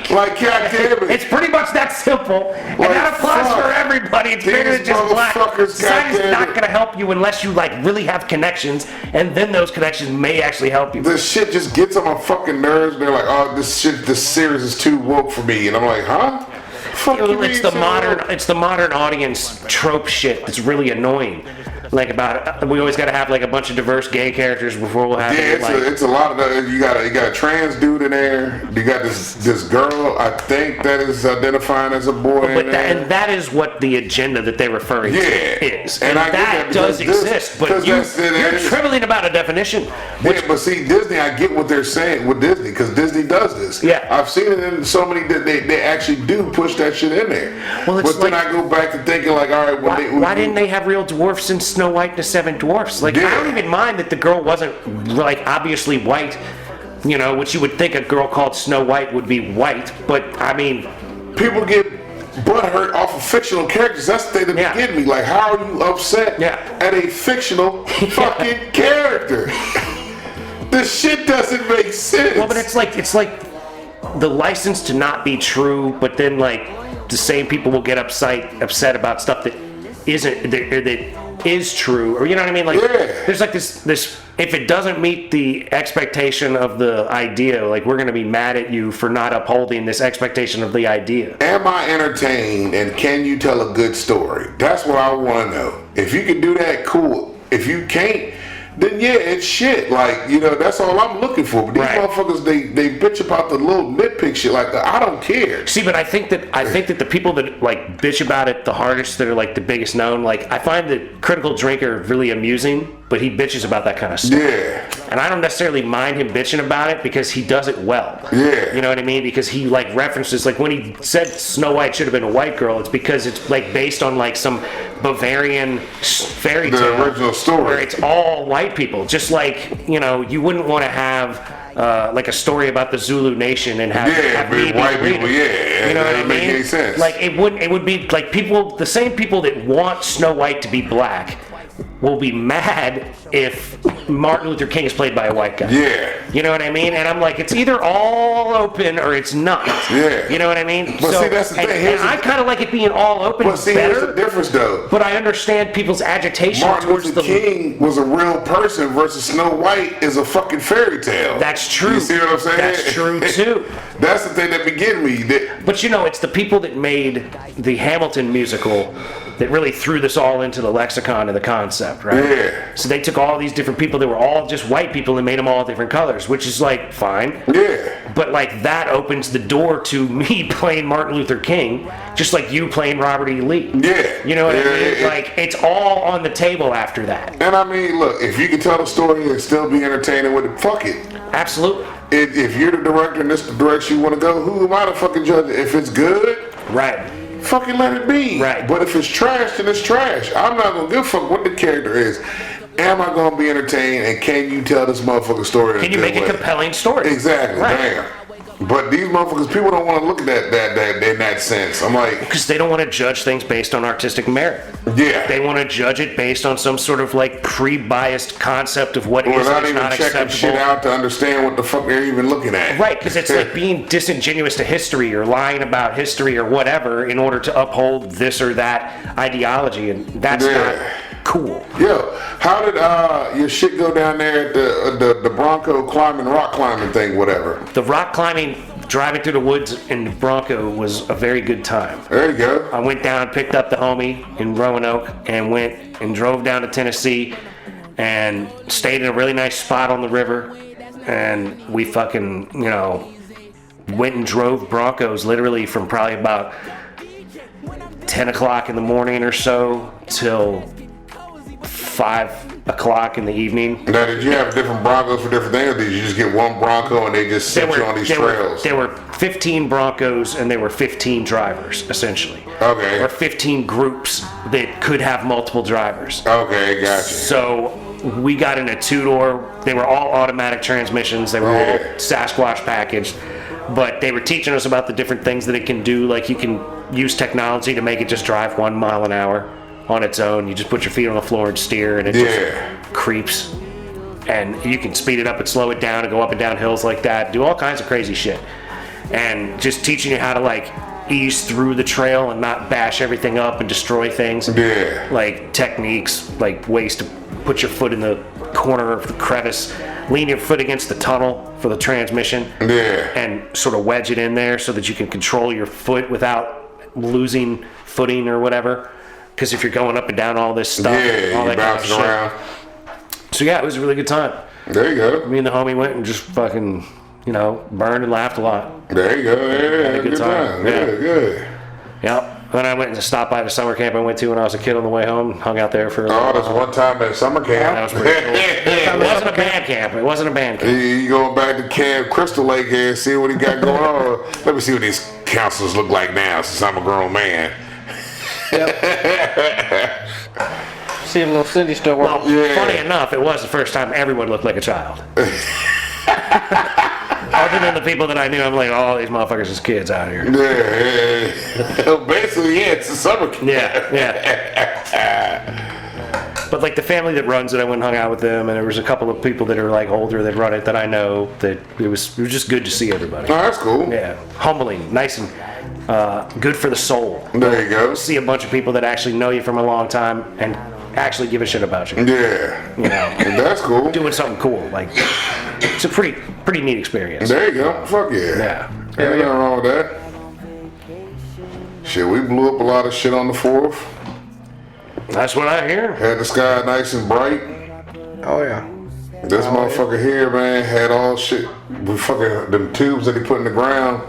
Like, God damn it. it's pretty much that simple. And Like, that applies fuck. for everybody. It's These bigger than just black. motherfuckers, Society's goddamn not it. going to help you unless you like really have connections, and then those connections may actually help you. This shit just gets on my fucking nerves. They're like, oh, this series is too woke for me. And I'm like, huh? Fuck you mean It's the so modern, woke? it's the modern audience trope shit that's really annoying. Like about, we always got to have like a bunch of diverse gay characters before we'll have. Yeah, it's a lot of that. You got a trans dude in there. You got this girl. I think that is identifying as a boy but in there. and that is what the agenda that they're referring Yeah. to is, And and I get that that does because exist. because But you're that is- trembling about a definition. Yeah, but see, Disney, I get what they're saying with Disney because Disney does this. Yeah. I've seen it in so many that they actually do push that shit in there. Well, it's but then like- I go back to thinking like, all right, Why didn't they have real dwarfs in Snow White and the Seven Dwarfs? Like, I Yeah. don't even mind that the girl wasn't like obviously white, you know, which you would think a girl called Snow White would be white. But I mean, people get butthurt off of fictional characters? That's the thing that Yeah. be getting me. Like, how are you upset Yeah. at a fictional fucking character? This shit doesn't make sense. well, but it's like the license to not be true, but then like the same people will get upset about stuff that isn't that is true, or you know what I mean? Like, Yeah. there's like this. If it doesn't meet the expectation of the idea, like we're gonna be mad at you for not upholding this expectation of the idea. Am I entertained and can you tell a good story? That's what I want to know. If you can do that, cool. If you can't, then yeah, it's shit. Like, you know, that's all I'm looking for. But these Right. motherfuckers, they bitch about the little nitpick shit. Like, I don't care. See, but I think that the people that like bitch about it the hardest, that are like the biggest known, like I find that Critical Drinker really amusing, but he bitches about that kind of stuff. Yeah. And I don't necessarily mind him bitching about it because he does it well. Yeah. You know what I mean? Because he like references, like when he said Snow White should have been a white girl, it's because it's like based on like some Bavarian fairy The tale. original story. Where it's all white people. Just like, you know, you wouldn't want to have like a story about the Zulu nation and have, Yeah, have but me be white the leader. people, yeah, You know that what I doesn't make mean? any sense. Like it would be like people, the same people that want Snow White to be black will be mad if Martin Luther King is played by a white guy. Yeah. You know what I mean? And I'm like, it's either all open or it's not. Yeah. You know what I mean? But see, that's the thing. And Here's I the- kind of like it being all open But see, here's the better, difference, though. but I understand people's agitation Martin towards Luther the... King was a real person versus Snow White is a fucking fairy tale. That's true. You see what I'm saying? That's true, too. That's the thing that be getting me. But you know, it's the people that made the Hamilton musical that really threw this all into the lexicon of the concept, right? Yeah. So they took all these different people that were all just white people and made them all different colors, which is like fine. Yeah. But like that opens the door to me playing Martin Luther King, just like you playing Robert E. Lee. Yeah. You know what Yeah, I mean? yeah. Like it's all on the table after that. And I mean, look, if you can tell the story and still be entertaining with it, fuck it. Absolutely. If you're the director and this is the direction you want to go, who am I to fucking judge it? If it's good, Right. fucking let it be. Right. But if it's trash, then it's trash. I'm not gonna give a fuck what the character is. Am I gonna be entertained and can you tell this motherfucking story? in Can you good make a way? compelling story? Exactly. Right. Damn. But these motherfuckers, people don't want to look at that in that sense. I'm like, Because they don't want to judge things based on artistic merit. yeah. They want to judge it based on some sort of like pre-biased concept of what is Without and is even not checking acceptable. shit out to understand what the fuck they're even looking at. Right, because it's like being disingenuous to history or lying about history or whatever in order to uphold this or that ideology, and that's Yeah. not cool. Yo, how did your shit go down there at the Bronco climbing, rock climbing thing, whatever? The rock climbing, driving through the woods in the Bronco was a very good time. There you go. I went down, picked up the homie in Roanoke, and went and drove down to Tennessee and stayed in a really nice spot on the river. And we fucking, went and drove Broncos literally from probably about 10 o'clock in the morning or so till 5 o'clock in the evening. Now, did you have different Broncos for different things, or did you just get one Bronco and they just sent you on these trails? There were 15 Broncos and there were 15 drivers, essentially. Okay. Or 15 groups that could have multiple drivers. Okay, gotcha. So we got in a two-door. They were all automatic transmissions. They were all Yeah. Sasquatch packaged. But they were teaching us about the different things that it can do. Like you can use technology to make it just drive 1 mile an hour on its own. You just put your feet on the floor and steer, and it Yeah. just creeps. And you can speed it up and slow it down and go up and down hills like that. Do all kinds of crazy shit. And just teaching you how to like ease through the trail and not bash everything up and destroy things. Yeah. Like techniques, like ways to put your foot in the corner of the crevice, lean your foot against the tunnel for the transmission, Yeah. and sort of wedge it in there so that you can control your foot without losing footing or whatever. Because if you're going up and down all this stuff, Yeah, all you that kind of bouncing shit. around. So yeah, it was a really good time. There you go. Me and the homie went and just fucking, burned and laughed a lot. There you go. Yeah, Had a good time. Yeah. Good, good. Yep. Then I went and stopped by the summer camp I went to when I was a kid on the way home. Hung out there for a Oh, little that's while. one time at summer camp. That was pretty cool. It wasn't a band camp. It wasn't a band camp. You going back to Camp Crystal Lake here and see what he got going on. Let me see what these counselors look like now since I'm a grown man. See if little Cindy still Well, working. Yeah. funny enough, it was the first time everyone looked like a child. Other than the people that I knew, I'm like, oh, these motherfuckers is kids out here. Yeah. Basically, yeah, it's a summer camp. Yeah. But like the family that runs it, I went and hung out with them, and there was a couple of people that are like older that run it that I know. That it was just good to see everybody. Oh, that's cool. Yeah, humbling, nice, and good for the soul. There you go. See a bunch of people that actually know you from a long time and actually give a shit about you. Yeah. That's cool. Doing something cool. Like it's a pretty neat experience. There you go. Fuck yeah. Yeah. Ain't nothing wrong with that. Shit, we blew up a lot of shit on the 4th. That's what I hear. Had the sky nice and bright. Oh yeah. This motherfucker here, man, had all shit. We fucking, them tubes that he put in the ground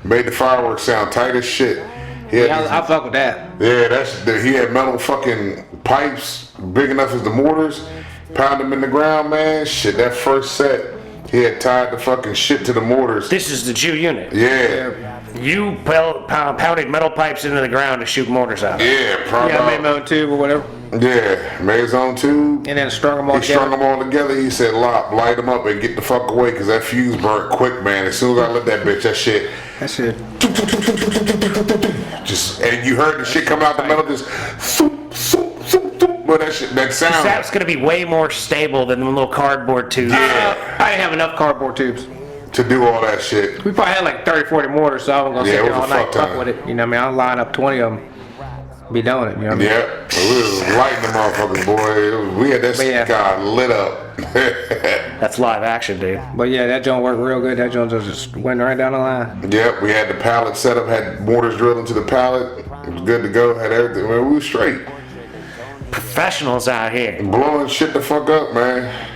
made the fireworks sound tight as shit. He had Yeah, I fuck with that. he had metal fucking pipes big enough as the mortars. Pound them in the ground, man. Shit, that first set, he had tied the fucking shit to the mortars. This is the Jew unit. Yeah. You pounded metal pipes into the ground to shoot mortars out. Yeah, probably. Yeah, I made my own tube or whatever, Yeah, made his own tube. and then strung them all He strung together. them all together. He said, light them up and get the fuck away, because that fuse burnt quick, man. As soon as I lit that bitch, that shit, That's it. just, and you heard the shit come out the metal, just, thoop, thoop, thoop, thoop. But that shit, that sound. That's going to be way more stable than the little cardboard tubes. I didn't have enough cardboard tubes. To do all that shit. We probably had like 30, 40 mortars, so I was gonna Yeah, sit it there was all a night fuck fuck time. with it. You know what I mean? I'll line up 20 of them, be doing it. You know what I mean? Yep. We was lighting the motherfuckers, boy. We had that But yeah. guy lit up. That's live action, dude. But yeah, that joint worked real good. That joint just went right down the line. Yep, we had the pallet set up, had mortars drilled into the pallet. It was good to go, had everything. Man, we was straight. Professionals out here. Blowing shit the fuck up, man.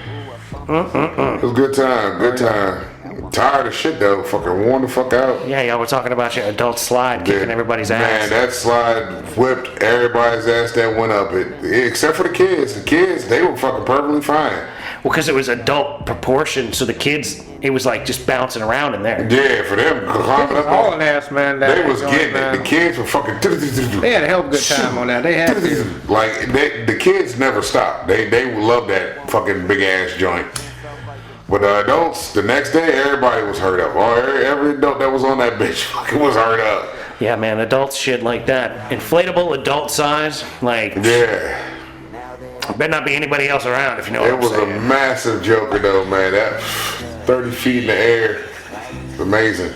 It was a good time, good time. Tired of shit though, fucking worn the fuck out. Yeah, y'all were talking about your adult slide kicking everybody's ass. Man, that slide whipped everybody's ass that went up it. Except for the kids. The kids, they were fucking perfectly fine. Well, because it was adult proportion, so the kids, it was like just bouncing around in there. Yeah, for them climbing up All on, in ass, man. they was joint, getting it. man. The kids were fucking. They had a hell of a good time on that. They had to. Like the kids never stopped. They love that fucking big ass joint. But the adults, the next day, everybody was hurt up. Every adult that was on that bitch fucking was hurt up. Yeah, man, adult shit like that. Inflatable adult size, like, Yeah. better not be anybody else around if you know what It I'm was a saying. massive joker though, man. That 30 feet in the air. Amazing.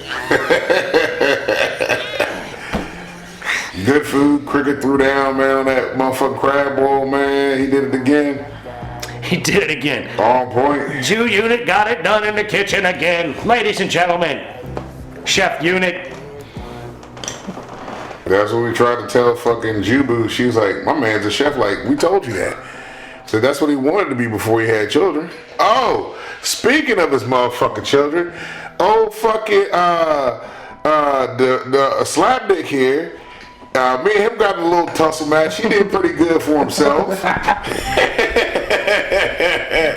Good food. Cricket threw down, man, on that motherfucking crab boil, man. He did it again. He did it again. On point. Jew Unit got it done in the kitchen again. Ladies and gentlemen, Chef Unit. That's what we tried to tell fucking Jubu. She was like, my man's a chef. Like, we told you that. So that's what he wanted to be before he had children. Oh, speaking of his motherfucking children, fucking the Slapdick here. Me and him got in a little tussle match. He did pretty good for himself.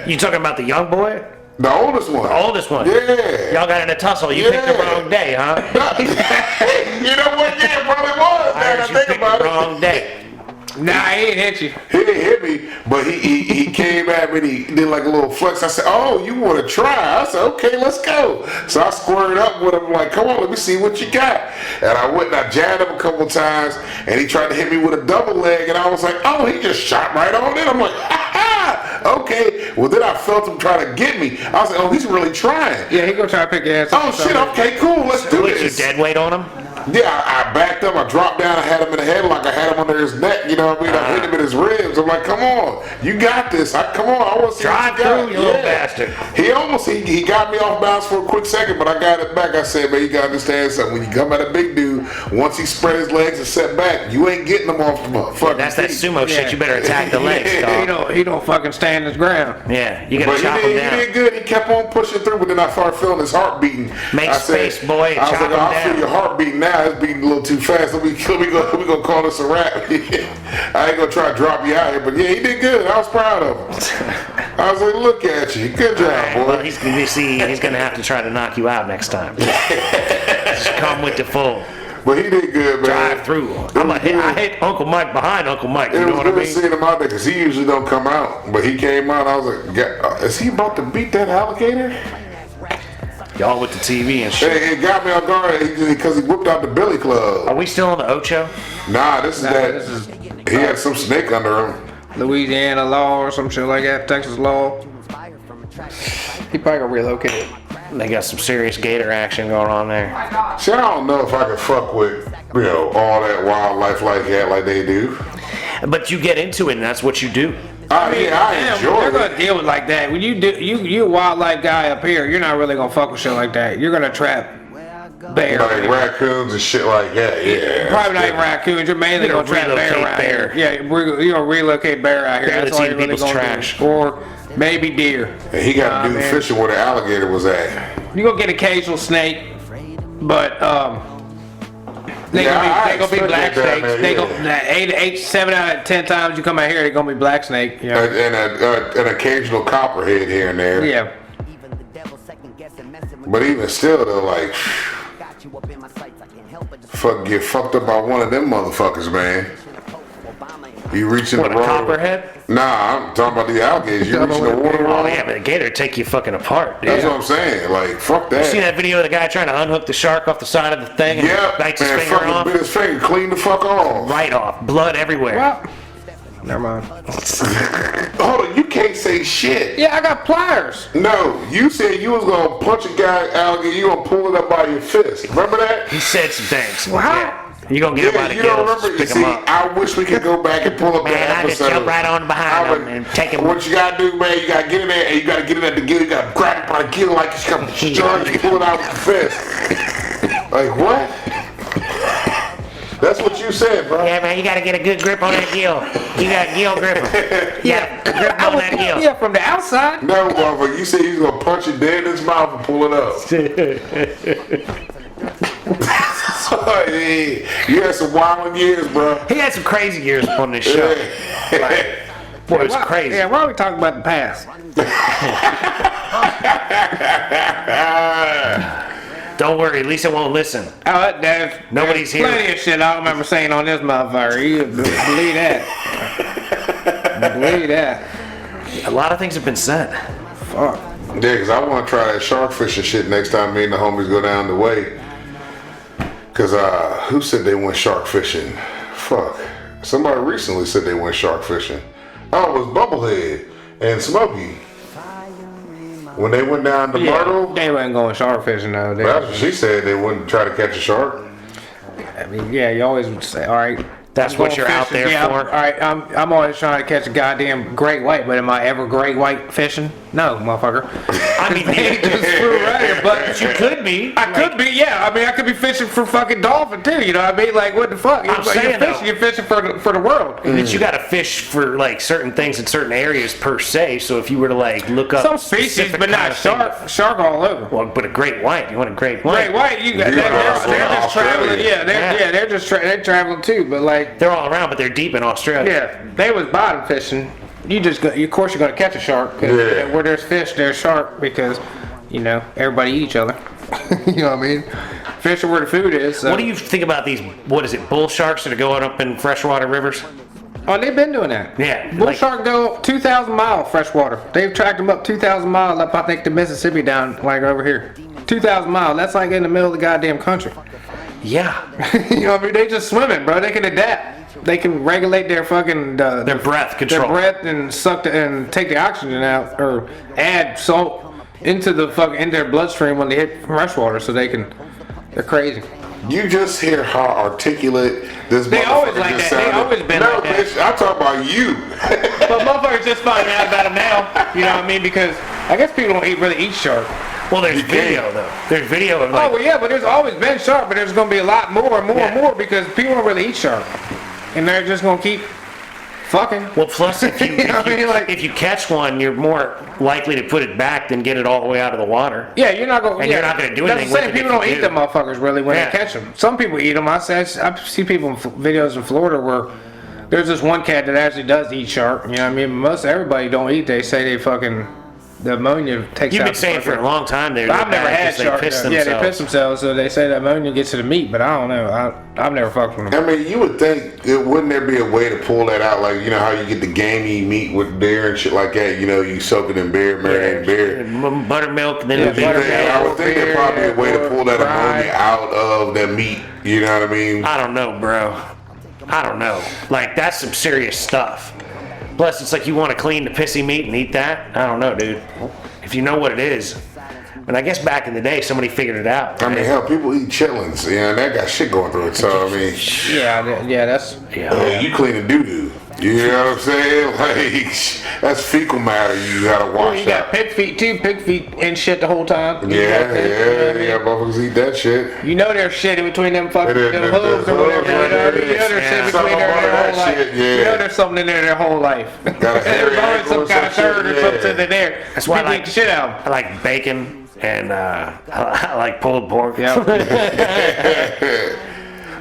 You talking about the young boy? The oldest one. The oldest one? Yeah. Y'all got in a tussle. You picked the wrong day, huh? You know what? Yeah, it probably was. I Man, heard I you think picked about the it. wrong day. Nah, he didn't hit you. He didn't hit me, but he came at me and he did like a little flex. I said, oh, you want to try? I said, okay, let's go. So I squared up with him like, come on, let me see what you got. And I went and I jabbed him a couple times and he tried to hit me with a double leg and I was like, oh, he just shot right on it. I'm like, ha ha, okay. Well, then I felt him try to get me. I was like, oh, he's really trying. Yeah, he gonna try to pick your ass up. Oh, shit, okay, cool, let's do What, you this. dead weight on him? Yeah, I backed up, I dropped down, I had him in the headlock, I had him under his neck, you know what I mean? I hit him in his ribs. I'm like, come on, you got this. Come on, I want to see Drive what you got. through, you little bastard. He got me off balance for a quick second, but I got it back. I said, man, you gotta understand something. When you come at a big dude, once he spread his legs and set back, you ain't getting him off the motherfucking That's that feet. sumo shit. You better attack the legs, dog. He don't fucking stand his ground. Yeah, you But gotta he chop him did, down. he did good. He kept on pushing through, but then I started feeling his heart beating. Make I said- space, boy, and I was chop like, him I down. feel your heart beating now. It's beating a little too fast. Let me go call this a wrap. I ain't gonna try to drop you out here, but yeah, he did good. I was proud of him. I was like, look at you. Good job, Alright, boy. well, he's gonna have to try to knock you out next time. Just come with the full But he did good, man. drive through. I hit Uncle Mike behind Uncle Mike. You It know was what I good mean? seeing him out there because he usually don't come out. But he came out. I was like, is he about to beat that alligator? Y'all with the TV and shit. It got me off guard because he whipped out the Billy Club. Are we still on the Ocho? Nah, this this is he had some snake under him. Louisiana law or some shit like that, Texas law. He probably gonna relocate. They got some serious gator action going on there. See, I don't know if I could fuck with, all that wildlife like that like they do. But you get into it, and that's what you do. I Damn, enjoy you're it. gonna deal with like that. When you a wildlife guy up here, you're not really gonna fuck with shit like that. You're gonna trap bear. Like raccoons and shit like that, yeah. Probably not even raccoons. You're mainly You're gonna gonna trap bear relocate around bear. here. Yeah, you're gonna relocate bear out here. Bear That's that's all eating you're really people's gonna trash. do. Or maybe deer. And he got to do man. fishing where the alligator was at. You gonna get occasional snake, but they Yeah, I gonna be black expected that, snakes. man, They yeah. gonna 7 out of 10 times you come out here, they're gonna be black snake. You know? And an occasional copperhead here and there. Yeah. But even still, though, like, get fucked up by one of them motherfuckers, man. You reaching What, the a wrong. copperhead? Nah, I'm talking about the alligators. You reaching the water Oh, wrong. yeah, but the gator take you fucking apart, dude. That's what I'm saying. Like, fuck that. See that video of the guy trying to unhook the shark off the side of the thing and Yeah, bites his man, finger fucking off? bit his finger, clean the fuck off. Right off. Blood everywhere. Well, never mind. Hold on, you can't say shit. Yeah, I got pliers. No, you said you was gonna punch a guy alligator, you gonna pull it up by your fist. Remember that? He said some things. Well, how- Yeah. You gonna get him by the you don't gills, remember. pick See, him up. I wish we could go back and pull up Man, that I just episode. jump right on behind him and take him. What you gotta do, man, you gotta get in there and you gotta get in at the gill. You gotta grab it by the gill like you come charge and pull it out with your fist. Like what? That's what you said, bro. Yeah, man, you gotta get a good grip on that gill. You got gill grip him. You gotta grip on that gill. Yeah, from the outside. No, motherfucker, you said you was gonna punch it dead in his mouth and pull it up. You had some wild years, bro. He had some crazy years on this show. Boy, it was crazy. Yeah, why are we talking about the past? Don't worry, Lisa won't listen. Oh, there's Nobody's there's here. plenty of shit I remember saying on this motherfucker. You believe that? Believe that? A lot of things have been said. Fuck. Yeah, because I want to try that shark fishing shit next time me and the homies go down the way. Because who said they went shark fishing? Fuck. Somebody recently said they went shark fishing. Oh, it was Bubblehead and Smokey. When they went down to Myrtle, They wasn't going shark fishing though. that's what she said. They wouldn't try to catch a shark. I mean, yeah, you always would say, all right. That's I'm what going you're out fishing. there Yeah, for? All right, I'm always trying to catch a goddamn great white, but am I ever great white fishing? No, motherfucker. I mean, They just flew right here, but you could be. I could be, yeah. I mean, I could be fishing for fucking dolphin too. You know what I mean? Like, what the fuck? I'm saying, You're fishing for the world. That you got to fish for like certain things in certain areas per se. So if you were to like look up Some species, specific but kind not of thing shark. Shark all over. Well, but a great white. You want a great white? Great white, you got. You They're are just traveling. Australia. Yeah, they're just they're traveling too. But like, They're all around, but they're deep in Australia. yeah, they was bottom fishing. You just go, of course you're gonna catch a shark. 'Cause Yeah. where there's fish, there's shark because you know everybody eat each other. You know what I mean? Fish are where the food is. So. What do you think about these? What is it? Bull sharks that are going up in freshwater rivers? Oh, they've been doing that. Yeah, Bull like- shark go 2,000 miles freshwater. They've tracked them up 2,000 miles up, I think, to Mississippi down like over here. 2,000 miles. That's like in the middle of the goddamn country. Yeah, You know what I mean? They just swimming, bro. They can adapt. They can regulate their fucking their breath control. their breath and and take the oxygen out or add salt into their bloodstream when they hit freshwater, so they're crazy. You just hear how articulate this They motherfucker always like just that. They sounded. always been no, like that. bitch, I'm talking about you. But motherfuckers just finding out about them now. You know what I mean? Because I guess people don't really eat shark. Well, there's You video can't. though. There's video of Oh like well, yeah, but there's always been shark, but there's gonna be a lot more and more and Yeah. more because people don't really eat shark, and they're just gonna keep fucking. Well, plus if you, You know what I mean? Like- if you catch one, you're more likely to put it back than get it all the way out of the water. Yeah, you're not gonna. And yeah, you're not gonna do that's anything the same. with it People if don't you eat do. them motherfuckers really when Yeah. they catch them. Some people eat them. I see people in videos in Florida where there's this one cat that actually does eat shark. You know what I mean? Most everybody don't eat. They say they fucking the ammonia takes You've out. been the saying for fucking- a long time there. I've never had shark. They piss Yeah, they piss themselves. themselves, so they say that ammonia gets to the meat. But I don't know. I've never fucked with them. I mean, you would think, wouldn't there be a way to pull that out? Like, you know how you get the gamey meat with beer and shit like that? You know, you soak it in beer, marinated beer. Buttermilk, and then Yeah, the beer. buttermilk. I would think there's probably a way to pull that Fried. ammonia out of that meat. You know what I mean? I don't know, bro. I don't know. Like, that's some serious stuff. Plus, it's like you want to clean the pissy meat and eat that? I don't know, dude. If you know what it is. And I guess back in the day, somebody figured it out. I mean, hell, people eat chitlins, and that got shit going through it. So, I mean, Yeah, that's. Yeah. you clean the doo-doo. You know what I'm saying? Like, that's fecal matter you gotta Well, wash you got out. pig feet too. Pig feet and shit the whole time. You Yeah, got that, you know what I mean? motherfuckers eat that shit. You know there's shit in between them fucking It is, them the hooves or whatever. hooves, You know, whatever it you know is. there's Yeah. shit between Something their about whole that life. shit, yeah. You know there's something in there their whole life. Got a hairy There's always ankle some or kind of some turd or shit, something yeah. in there. That's why I People like- eat the shit out. I like bacon and I like pulled pork. Yeah.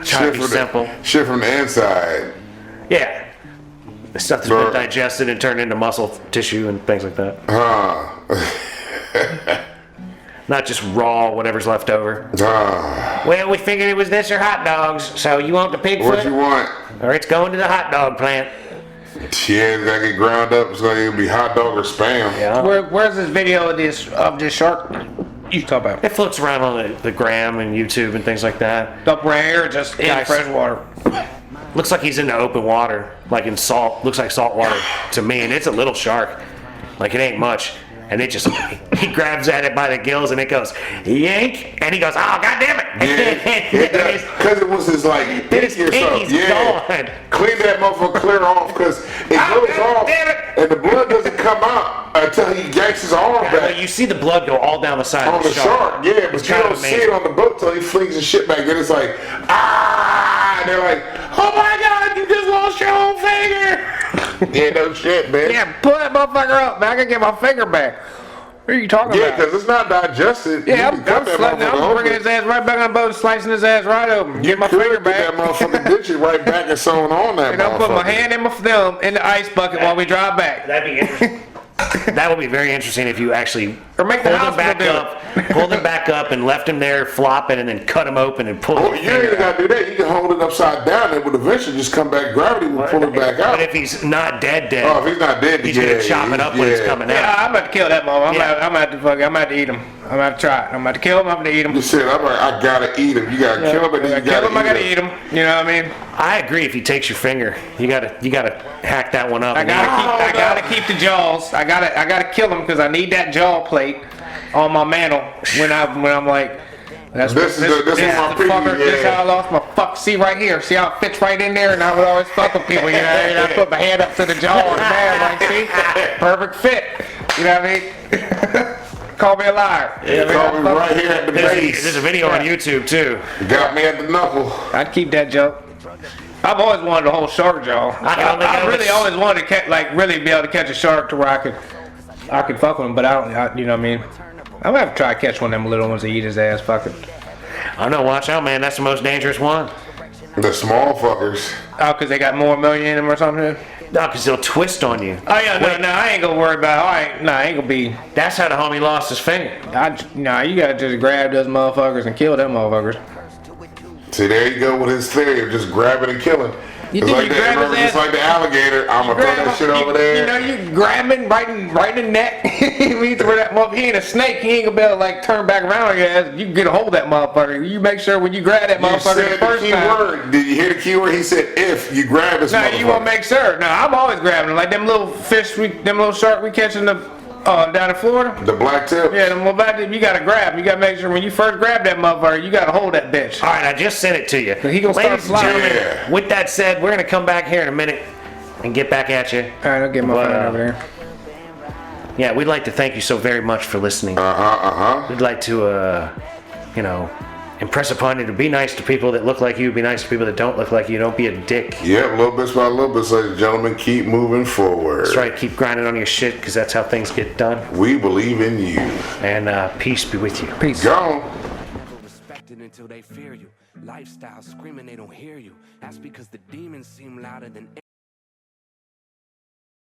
Try to be from simple. Shit from the inside. Yeah. The stuff that's Bro. been digested and turned into muscle tissue and things like that. Not just raw, whatever's left over. Well, we figured it was this or hot dogs, so you want the pig What foot? you want? Or it's going to the hot dog plant. Yeah, it's gotta get ground up. It's gonna either be hot dog or spam. Yeah. Where's this video of this shark you talk about? It floats around on the gram and YouTube and things like that. Up right here, just in Guys. fresh water. Looks like he's in the open water, like in salt. Looks like salt water to me, and it's a little shark. Like it ain't much. And it just, he grabs at it by the gills and it goes, yank, and he goes, oh, God damn it. Because it was his like Then his pinky or something. pinky's Yeah. gone. Clean that motherfucker clear off because it Oh, goes God off damn it. and the blood doesn't come out until he yanks his arm But back you see the blood go all down the side on of the the shark. Yeah, It's but you kind don't of see amazing. it on the boat till he flings his shit back. Then it's like, ah, and they're like, oh my God, you just lost your whole finger. Yeah, no shit, man. Yeah, pull that motherfucker up, man. I can get my finger back. What are you talking Yeah, about? because it's not digested. Yeah, You can cut that motherfucker I'm bringing open. his ass right back on the boat, slicing his ass right open. Get my Could finger get back. that motherfucker ditch right back and sewn on that And I'll put my motherfucker. hand and my thumb in the ice bucket while we drive back. That'd be interesting. That would be very interesting if you actually Or make the pull them hospital back do up, pull them back up, and left him there flopping and then cut him open and pull Oh, his you ain't finger out. got to do that. You can hold it upside down. It would eventually just come back. Gravity will pull it back out. But if he's not dead, Oh, if he's not dead, he's gonna chop it up when it's coming out. Yeah, I'm about to kill that motherfucker. Yeah. I'm about to eat him. I'm about to try it. I'm about to kill him. I'm about to eat him. You said, I'm like, I gotta eat him. You gotta kill him, and then you kill him. I gotta eat eat him. You know what I mean? I agree. If he takes your finger, you gotta hack that one up. I and eat it. I gotta keep the jaws. I gotta kill him because I need that jaw plate on my mantle when I'm like. This is my preview, fucker. This yeah. how I lost my fuck. See right here. See how it fits right in there, and I would always fuck with people. You know what I mean? I put my hand up to the jaw and man, like, see, perfect fit. You know what I mean? Call me a liar. You know what I Call mean? me right here at the base. There's a video on YouTube too. Got me at the knuckle. I'd keep that joke. I've always wanted to hold shark jaw. I really always wanted to catch, like, really be able to catch a shark to where I could fuck with him, but you know what I mean? I'm gonna have to try to catch one of them little ones to eat his ass. Fuck it. I know. Watch out, man. That's the most dangerous one. The small fuckers. Oh, cause they got more million in them or something. No, because they'll twist on you. Oh yeah, no, I ain't gonna worry about. I ain't gonna be. That's how the homie lost his finger. You gotta just grab those motherfuckers and kill them motherfuckers. See, there you go with his theory of just grabbing and killing. You It's think like you that. grab his Remember, just ass- like the alligator. I'm gonna throw that shit over there. You know, you grab him right in the neck. Means where that motherfucker, he ain't a snake. He ain't gonna be able to like turn back around on your ass. You get a hold of that motherfucker. You make sure when you grab that You motherfucker said the first the key time. word. Did you hear the key word? He said, if you grab this No, motherfucker. you want to make sure. No, I'm always grabbing them. Like them little fish, them little shark we catch in the down in Florida. The black tip? Yeah, them little you gotta grab 'em. You gotta make sure when you first grab that motherfucker, you gotta hold that bitch. All right, I just sent it to you. He gonna start Ladies and flying. gentlemen, Yeah. with that said, we're gonna come back here in a minute and get back at you. All right, I'll get my Well, phone over there. Yeah, we'd like to thank you so very much for listening. We'd like to, impress upon you to be nice to people that look like you, be nice to people that don't look like you. Don't be a dick. Yep, little bits by little bits, ladies and gentlemen. Keep moving forward. That's right. Keep grinding on your shit because that's how things get done. We believe in you. And peace be with you. Peace. Gone. Respected until they fear you. Lifestyle screaming they don't hear you. That's because the demons seem louder than